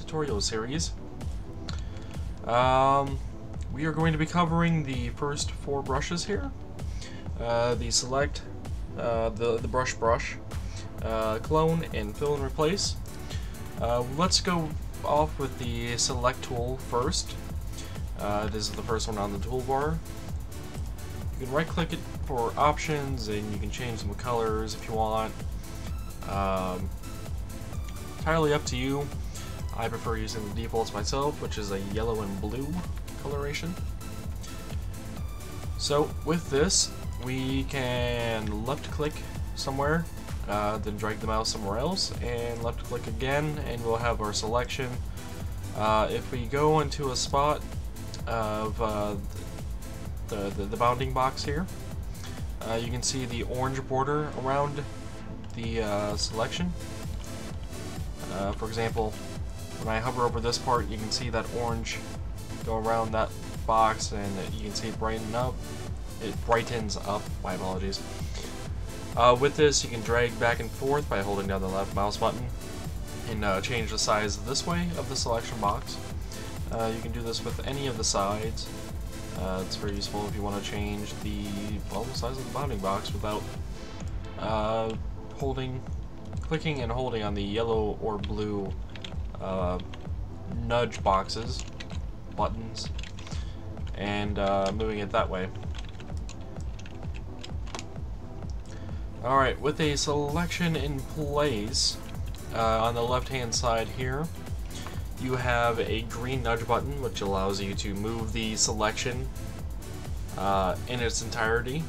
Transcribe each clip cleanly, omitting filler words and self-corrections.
tutorial series. We are going to be covering the first 4 brushes here. The select, the brush, clone, and fill and replace. Let's go off with the select tool first. This is the first one on the toolbar. You can right click it for options and you can change some colors if you want. Entirely up to you. I prefer using the defaults myself, which is a yellow and blue coloration. So with this, we can left click somewhere, then drag the mouse somewhere else, and left click again, and we'll have our selection. If we go into a spot of the bounding box here, you can see the orange border around the selection. For example, when I hover over this part, you can see that orange go around that box, and you can see it brighten up. It brightens up. My apologies. With this, you can drag back and forth by holding down the left mouse button and change the size this way of the selection box. You can do this with any of the sides. It's very useful if you want to change the size of the bounding box without clicking and holding on the yellow or blue nudge buttons, and moving it that way. Alright, with a selection in place, on the left hand side here, you have a green nudge button which allows you to move the selection in its entirety.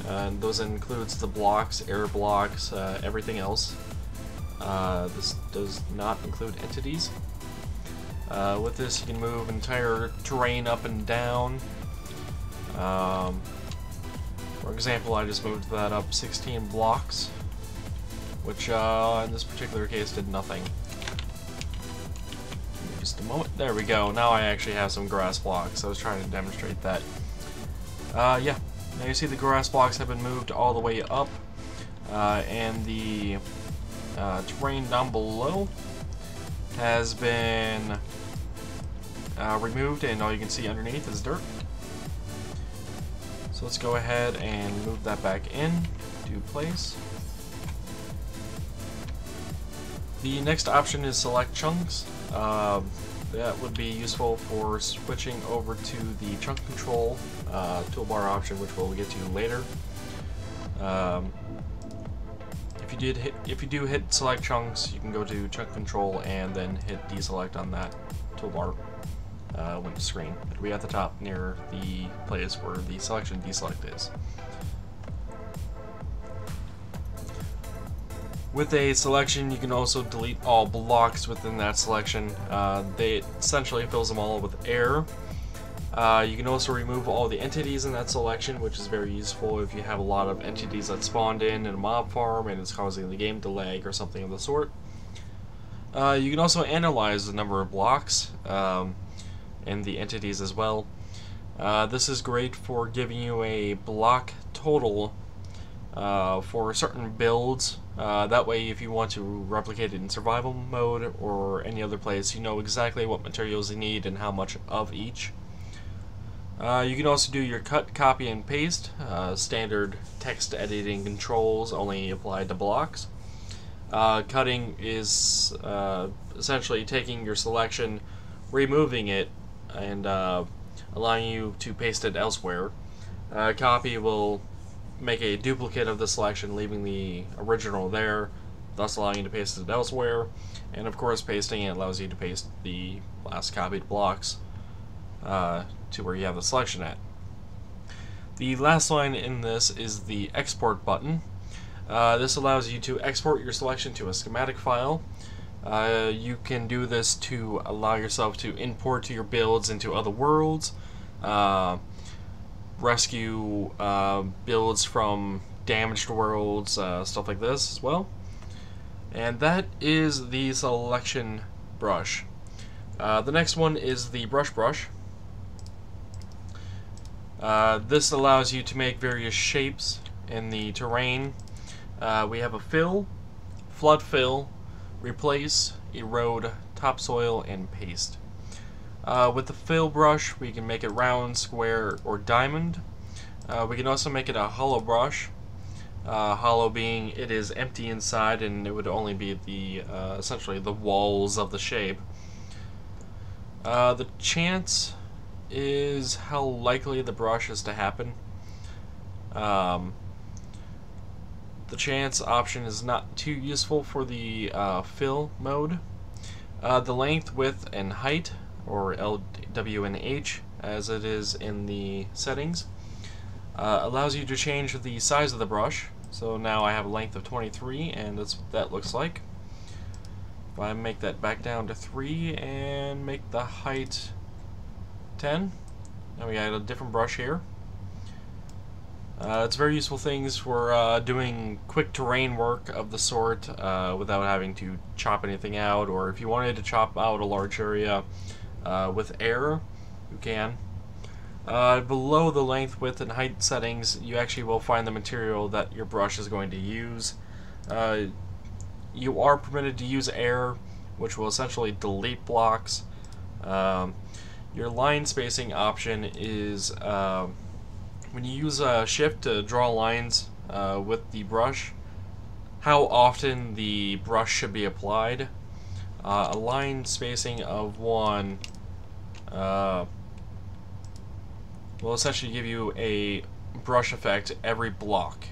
And those includes the blocks, air blocks, everything else. This does not include entities. With this, you can move entire terrain up and down. For example, I just moved that up 16 blocks, which in this particular case did nothing. Just a moment. There we go. Now I actually have some grass blocks. I was trying to demonstrate that. Yeah. Now you see the grass blocks have been moved all the way up, and the terrain down below has been removed, and all you can see underneath is dirt. So let's go ahead and move that back in to place. The next option is select chunks. That would be useful for switching over to the chunk control toolbar option, which we'll get to later. If you do hit select chunks, you can go to chunk control and then hit deselect on that toolbar window screen. It'll be at the top near the place where the selection deselect is. With a selection, you can also delete all blocks within that selection. They essentially fills them all with air. You can also remove all the entities in that selection, which is very useful if you have a lot of entities that spawned in a mob farm and it's causing the game to lag or something of the sort. You can also analyze the number of blocks and the entities as well. This is great for giving you a block total for certain builds. That way, if you want to replicate it in survival mode or any other place, you know exactly what materials you need and how much of each. You can also do your cut, copy, and paste. Standard text editing controls only apply to blocks. Cutting is essentially taking your selection, removing it, and allowing you to paste it elsewhere. Copy will make a duplicate of the selection, leaving the original there, thus allowing you to paste it elsewhere. And of course, pasting it allows you to paste the last copied blocks to where you have the selection at. The last line in this is the export button. This allows you to export your selection to a schematic file. You can do this to allow yourself to import your builds into other worlds, rescue builds from damaged worlds, stuff like this as well. And that is the selection brush. The next one is the brush. This allows you to make various shapes in the terrain. We have a fill, flood fill, replace, erode, topsoil, and paste. With the fill brush, we can make it round, square, or diamond. We can also make it a hollow brush. Hollow being it is empty inside, and it would only be the essentially the walls of the shape. The chance is how likely the brush is to happen. The chance option is not too useful for the fill mode. The length, width, and height, or LWNH as it is in the settings, allows you to change the size of the brush. So now I have a length of 23, and that's what that looks like. If I make that back down to 3 and make the height 10, now we got a different brush here. It's very useful things for doing quick terrain work of the sort without having to chop anything out, or if you wanted to chop out a large area with air, you can. Below the length, width, and height settings, you actually will find the material that your brush is going to use. You are permitted to use air, which will essentially delete blocks. Your line spacing option is when you use shift to draw lines with the brush, how often the brush should be applied. A line spacing of 1 will essentially give you a brush effect every block.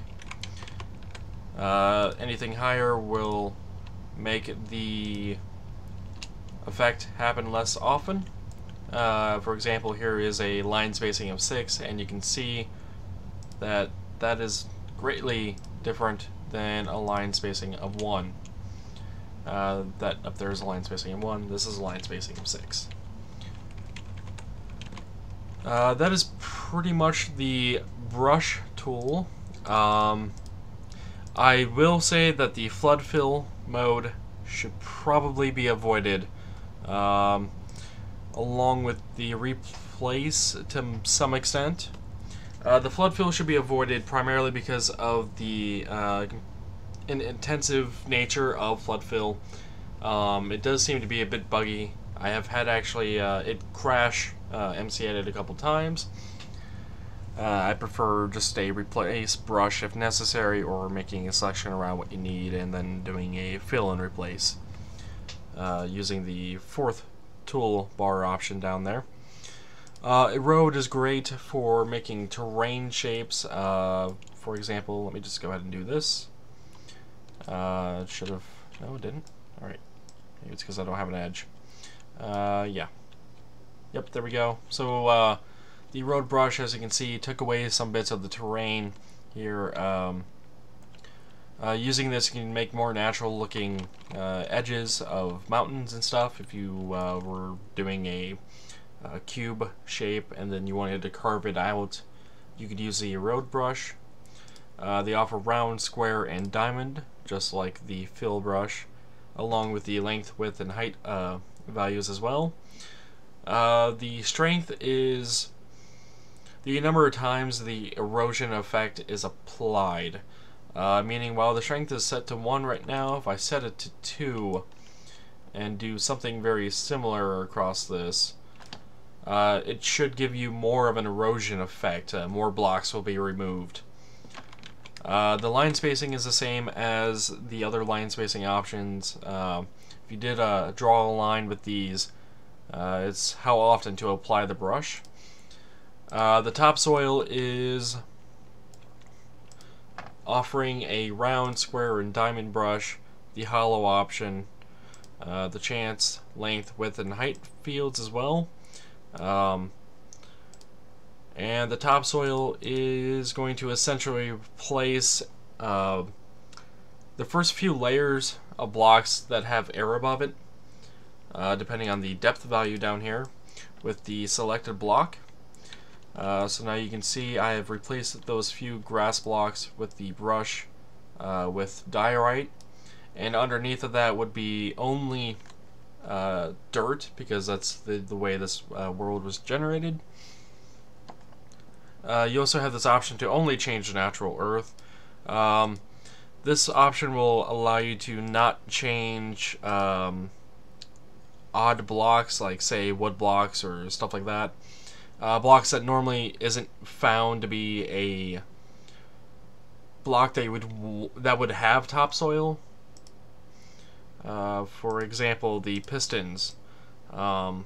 Anything higher will make the effect happen less often. For example, here is a line spacing of 6, and you can see that that is greatly different than a line spacing of 1. That up there is a line spacing of 1, this is a line spacing of 6. That is pretty much the brush tool. I will say that the flood fill mode should probably be avoided, along with the replace to some extent. The flood fill should be avoided primarily because of the intensive nature of flood fill. It does seem to be a bit buggy. I have had actually it crash MCEdit a couple times. I prefer just a replace brush if necessary, or making a selection around what you need and then doing a fill and replace using the 4th toolbar option down there. Erode is great for making terrain shapes. For example, let me just go ahead and do this. It should have, no it didn't. Alright, maybe it's because I don't have an edge. Yeah. Yep, there we go. So the erode brush, as you can see, took away some bits of the terrain here. Using this, you can make more natural looking edges of mountains and stuff. If you were doing a cube shape and then you wanted to carve it out, you could use the erode brush. They offer round, square, and diamond, just like the fill brush, along with the length, width, and height values as well. The strength is the number of times the erosion effect is applied. Meaning while the strength is set to 1 right now, if I set it to 2 and do something very similar across this, it should give you more of an erosion effect. More blocks will be removed. The line spacing is the same as the other line spacing options. If you did draw a line with these, it's how often to apply the brush. The topsoil is offering a round, square, and diamond brush, the hollow option, the chance, length, width, and height fields as well. And the topsoil is going to essentially replace the first few layers of blocks that have air above it, depending on the depth value down here, with the selected block. So now you can see I have replaced those few grass blocks with the brush with diorite, and underneath of that would be only dirt, because that's the way this world was generated. You also have this option to only change the natural earth. This option will allow you to not change odd blocks, like say wood blocks or stuff like that. Blocks that normally isn't found to be a block that would have topsoil. For example, the pistons, not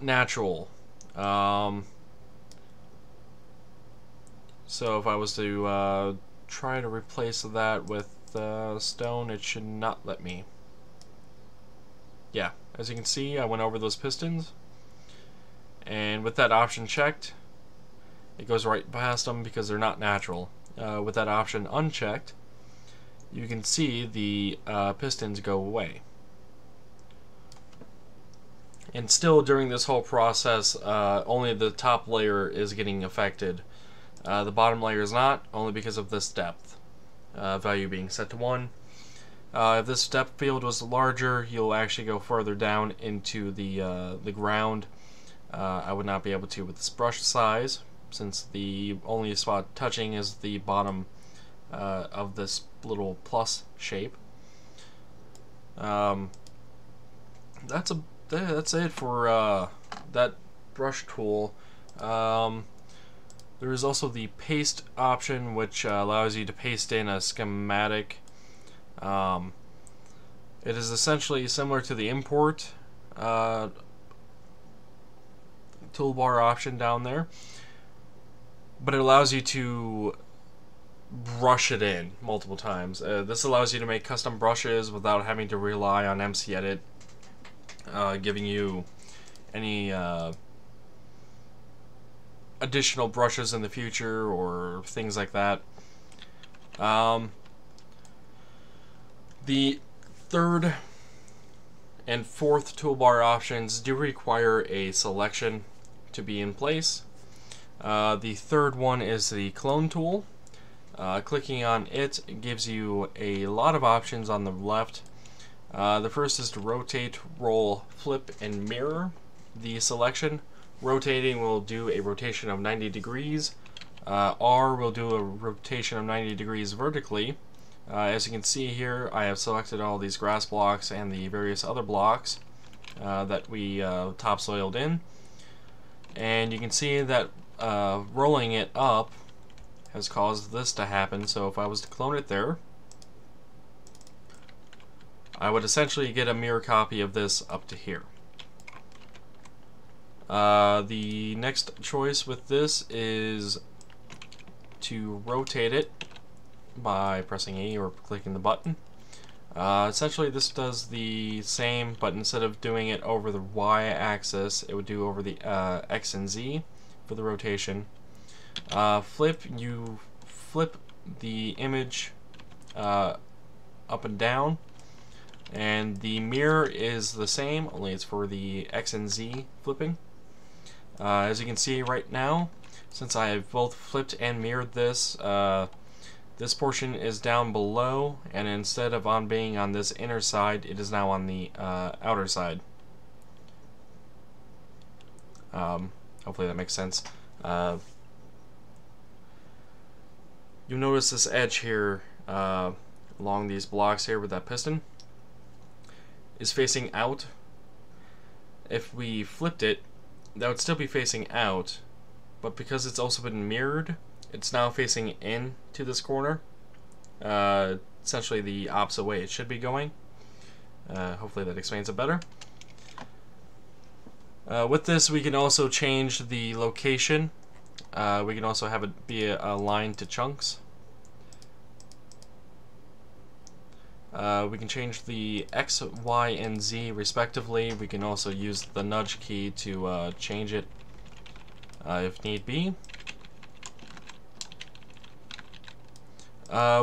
natural. So if I was to try to replace that with stone, it should not let me. Yeah, as you can see, I went over those pistons, and with that option checked, it goes right past them because they're not natural. With that option unchecked, you can see the pistons go away. And still, during this whole process, only the top layer is getting affected. The bottom layer is not, only because of this depth value being set to 1. If this depth field was larger, you'll actually go further down into the ground. I would not be able to with this brush size, since the only spot touching is the bottom of this little plus shape. That's it for that brush tool. There is also the paste option, which allows you to paste in a schematic. It is essentially similar to the import toolbar option down there, but it allows you to brush it in multiple times. This allows you to make custom brushes without having to rely on MCEdit giving you any additional brushes in the future or things like that. The third and fourth toolbar options do require a selection to be in place. The third one is the clone tool. Clicking on it gives you a lot of options on the left. The first is to rotate, roll, flip, and mirror the selection. Rotating will do a rotation of 90 degrees. R will do a rotation of 90 degrees vertically. As you can see here, I have selected all these grass blocks and the various other blocks that we topsoiled in. And you can see that rolling it up has caused this to happen. So if I was to clone it there, I would essentially get a mirror copy of this up to here. The next choice with this is to rotate it by pressing E or clicking the button. Essentially this does the same, but instead of doing it over the Y axis, it would do over the X and Z for the rotation. Flip, you flip the image up and down, and the mirror is the same, only it's for the X and Z flipping. As you can see right now, since I have both flipped and mirrored this, this portion is down below, and instead of being on this inner side, it is now on the outer side. Hopefully that makes sense. You'll notice this edge here along these blocks here with that piston is facing out. If we flipped it, that would still be facing out, but because it's also been mirrored, it's now facing in to this corner, essentially the opposite way it should be going. Hopefully that explains it better. With this, we can also change the location. We can also have it be aligned to chunks. We can change the X, Y, and Z respectively. We can also use the nudge key to change it if need be.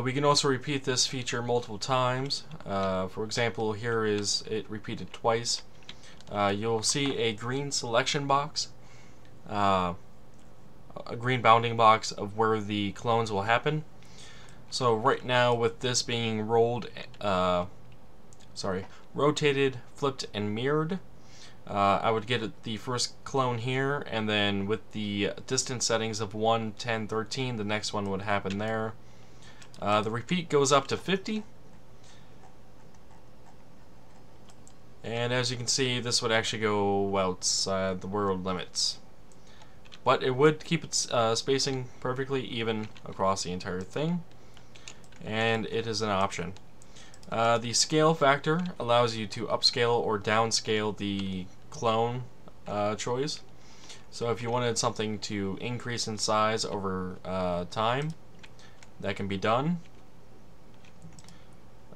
We can also repeat this feature multiple times. For example, here is it repeated twice. You'll see a green selection box, a green bounding box of where the clones will happen. So right now, with this being rotated, flipped, and mirrored, I would get the first clone here, and then with the distance settings of 1, 10, 13, the next one would happen there. The repeat goes up to 50. And as you can see, this would actually go outside the world limits. But it would keep its spacing perfectly even across the entire thing. And it is an option. The scale factor allows you to upscale or downscale the clone choice. So if you wanted something to increase in size over time, that can be done.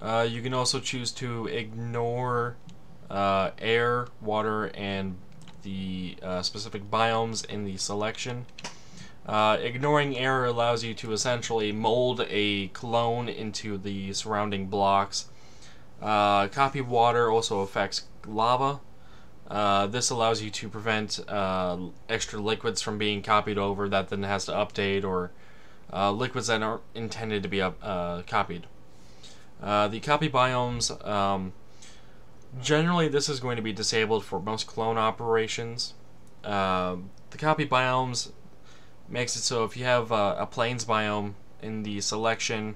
You can also choose to ignore air, water, and the specific biomes in the selection. Ignoring air allows you to essentially mold a clone into the surrounding blocks. Copy water also affects lava. This allows you to prevent extra liquids from being copied over that then has to update, or liquids that aren't intended to be copied. The copy biomes, generally this is going to be disabled for most clone operations. The copy biomes makes it so if you have a plains biome in the selection,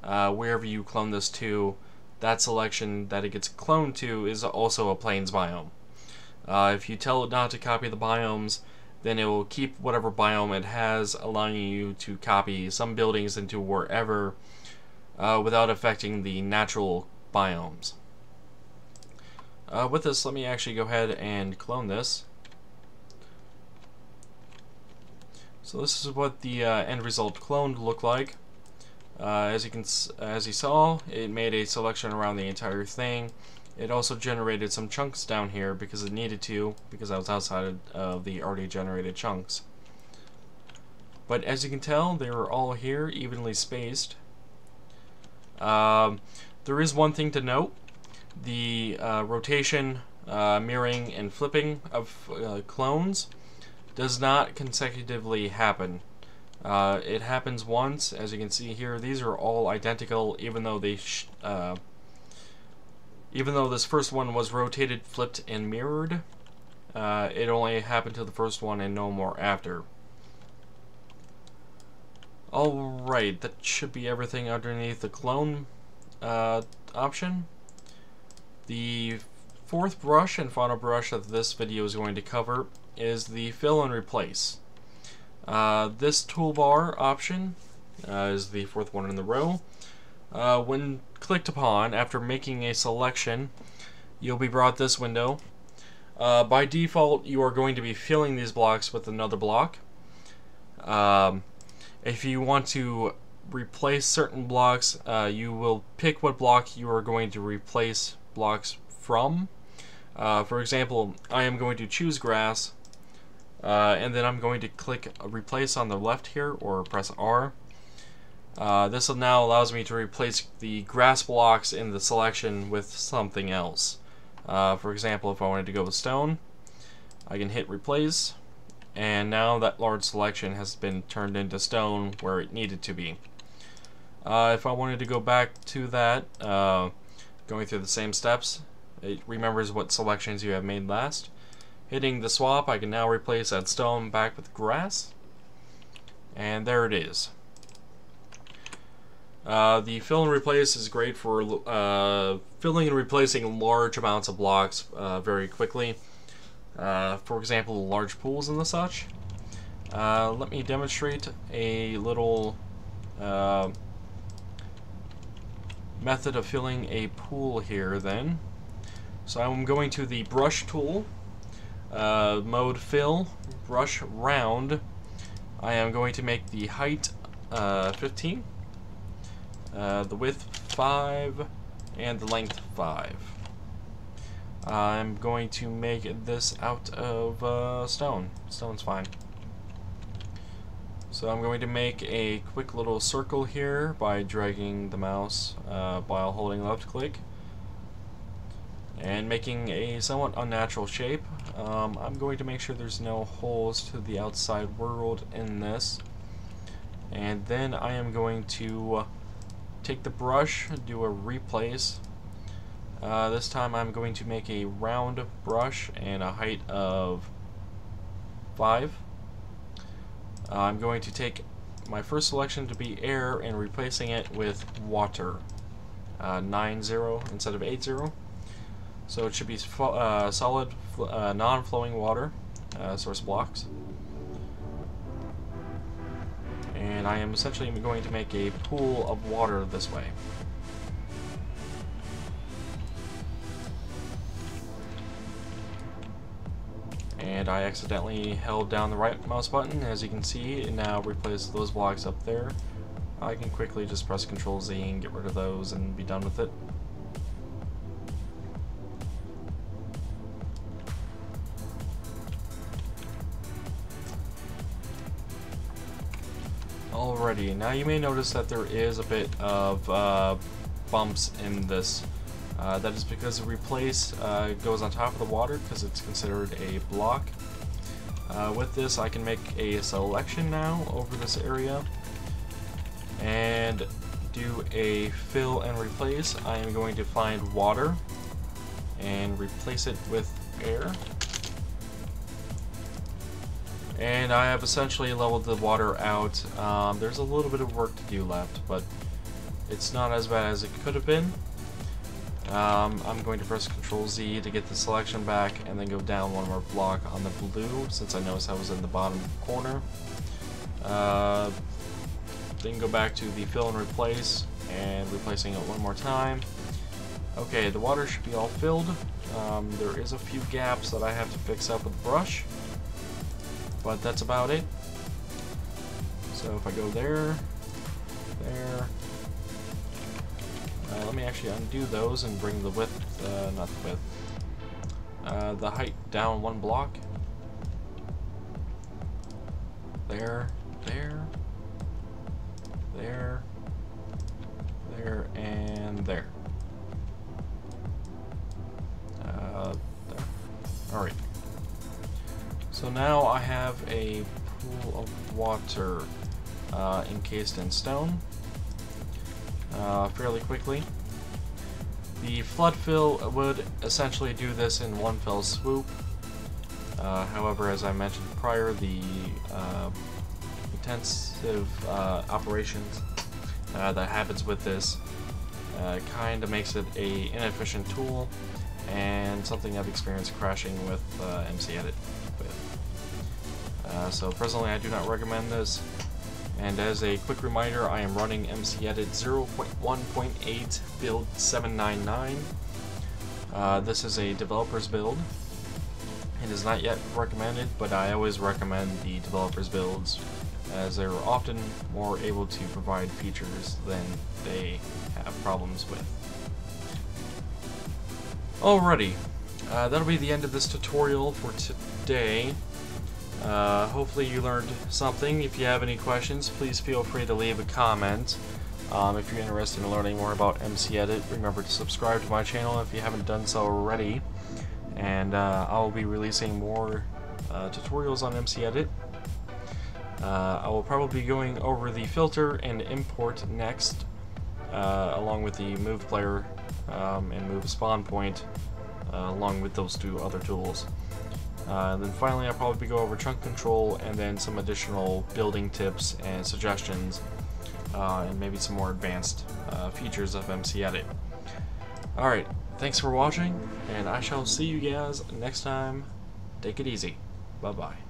wherever you clone this to, that selection that it gets cloned to is also a plains biome. If you tell it not to copy the biomes, then it will keep whatever biome it has, allowing you to copy some buildings into wherever without affecting the natural biomes. With this, let me actually go ahead and clone this. So this is what the end result cloned looked like. As you saw, it made a selection around the entire thing. It also generated some chunks down here because it needed to, because I was outside of the already generated chunks. But as you can tell, they were all here, evenly spaced. There is one thing to note. The rotation, mirroring, and flipping of clones does not consecutively happen. It happens once. As you can see here, these are all identical, even though they even though this first one was rotated, flipped, and mirrored. It only happened to the first one and no more after. Alright, that should be everything underneath the clone option. The fourth brush and final brush that this video is going to cover is the fill and replace. This toolbar option is the fourth one in the row. When clicked upon after making a selection, you'll be brought this window. By default, you are going to be filling these blocks with another block. If you want to replace certain blocks, you will pick what block you are going to replace blocks from. For example, I am going to choose grass, and then I'm going to click replace on the left here, or press R. This now allows me to replace the grass blocks in the selection with something else. For example, if I wanted to go with stone, I can hit replace, and now that large selection has been turned into stone where it needed to be. If I wanted to go back to that, going through the same steps, it remembers what selections you have made last. Hitting the swap, I can now replace that stone back with grass, and there it is. The fill and replace is great for filling and replacing large amounts of blocks very quickly. For example, large pools and the such. Let me demonstrate a little method of filling a pool here then. So I'm going to the brush tool, mode fill, brush round. I am going to make the height 15. The width 5, and the length 5. I'm going to make this out of stone. Stone's fine. So I'm going to make a quick little circle here by dragging the mouse while holding left click and making a somewhat unnatural shape. I'm going to make sure there's no holes to the outside world in this, and then I am going to take the brush, do a replace. This time I'm going to make a round brush and a height of 5. I'm going to take my first selection to be air and replacing it with water. 9-0 instead of 8-0. So it should be solid, non-flowing water source blocks. And I am essentially going to make a pool of water this way. And I accidentally held down the right mouse button. As you can see, it now replaces those blocks up there. I can quickly just press Ctrl Z and get rid of those and be done with it. Alrighty, now you may notice that there is a bit of bumps in this. That is because replace goes on top of the water because it's considered a block. With this, I can make a selection now over this area and do a fill and replace. I am going to find water and replace it with air. And I have essentially leveled the water out. There's a little bit of work to do left, but it's not as bad as it could have been. I'm going to press Ctrl Z to get the selection back and then go down one more block on the blue since I noticed I was in the bottom corner. Then go back to the fill and replace and replacing it one more time. Okay, the water should be all filled. There is a few gaps that I have to fix up with the brush, but that's about it. So if I go there, there, let me actually undo those and bring the width, not the width, the height down one block. There, there, there, there, and there. There. Alright. So now I have a pool of water encased in stone fairly quickly. The flood fill would essentially do this in one fell swoop. However, as I mentioned prior, the intensive operations that happens with this kind of makes it a inefficient tool and something I've experienced crashing with MCEdit with. So presently I do not recommend this. And as a quick reminder, I am running MCEdit 0.1.8 build799. This is a developer's build. It is not yet recommended, but I always recommend the developer's builds as they're often more able to provide features than they have problems with. Alrighty, that'll be the end of this tutorial for today. Hopefully you learned something. If you have any questions, please feel free to leave a comment. If you're interested in learning more about MCEdit, remember to subscribe to my channel if you haven't done so already. And I'll be releasing more tutorials on MCEdit. I will probably be going over the filter and import next, along with the move player and move spawn point, along with those two other tools. And then finally I'll probably go over chunk control and then some additional building tips and suggestions, and maybe some more advanced features of MCEdit. Alright, thanks for watching, and I shall see you guys next time. Take it easy. Bye-bye.